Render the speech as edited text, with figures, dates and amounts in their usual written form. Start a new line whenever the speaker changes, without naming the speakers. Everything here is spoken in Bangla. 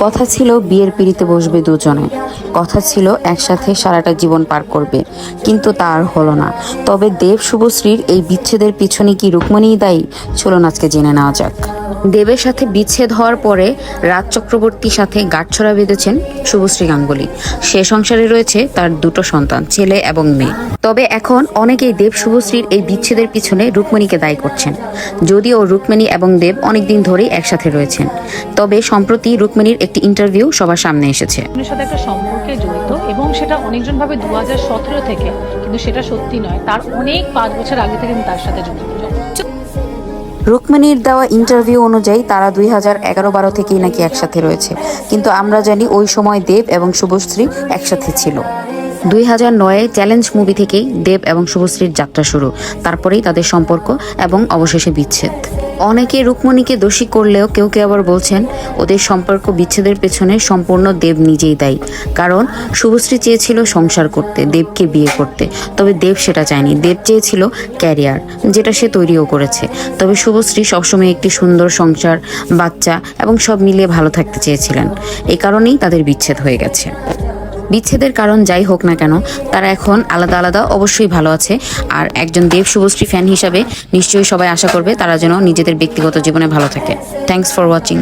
কথা ছিল বিয়ের পিঁড়িতে বসবে দুজনে, কথা ছিল একসাথে সারাটা জীবন পার করবে, কিন্তু তা আর হলো না। তবে দেব শুভশ্রীর এই বিচ্ছেদের পিছনে কি রুক্মিণীই দায়ী? চলুন আজকে জেনে নেওয়া যাক। দেবের সাথে বিচ্ছেদ হওয়ার পরে রাজ চক্রবর্তীর সাথে গাঁটছড়া বেঁধেছেন শুভশ্রী গাঙ্গুলী। সে সংসারে রয়েছে তার দুটো সন্তান, ছেলে এবং মেয়ে। তবে এখন অনেকেই দেব শুভশ্রীর এই বিচ্ছেদের পিছনে রুক্মিণীকে দায়ী করছেন, যদিও রুক্মিণী এবং দেব অনেকদিন ধরেই একসাথে রয়েছেন। তবে সম্প্রতি রুক্মিণীর একটি ইন্টারভিউ সবার সামনে এসেছে।
ওর সাথে একটা সম্পর্কে জড়িত এবং সেটা অনেকজন ভাবে 2017 থেকে, কিন্তু সেটা সত্যি নয়। তার অনেক 5 বছর আগে থেকে আমি তার সাথে জড়িত।
রুক্মিণীর দেওয়া ইন্টারভিউ অনুযায়ী তারা 2011-12 থেকেই নাকি একসাথে রয়েছে, কিন্তু আমরা জানি ওই সময় দেব এবং শুভশ্রী একসাথে ছিল। 2009-এ চ্যালেঞ্জ মুভি থেকেই দেব এবং শুভশ্রীর যাত্রা শুরু, তারপরেই তাদের সম্পর্ক এবং অবশেষে বিচ্ছেদ। অনেকে রুক্মিণীকে দোষী করলেও কেউ কেউ আবার বলছেন ওদের সম্পর্ক বিচ্ছেদের পেছনে সম্পূর্ণ দেব নিজেই দায়ী। কারণ শুভশ্রী চেয়েছিল সংসার করতে, দেবকে বিয়ে করতে, তবে দেব সেটা চায়নি। দেব চেয়েছিল ক্যারিয়ার, যেটা সে তৈরিও করেছে। তবে শুভশ্রী সবসময় একটি সুন্দর সংসার, বাচ্চা এবং সব মিলিয়ে ভালো থাকতে চেয়েছিলেন। এই কারণেই তাদের বিচ্ছেদ হয়ে গেছে। বিচ্ছেদের কারণ যাই হোক না কেন, তারা এখন আলাদা আলাদা অবশ্যই ভালো আছে। আর একজন দেব শুভশ্রী ফ্যান হিসাবে নিশ্চয়ই সবাই আশা করবে তারা যেন নিজেদের ব্যক্তিগত জীবনে ভালো থাকে। Thanks for watching.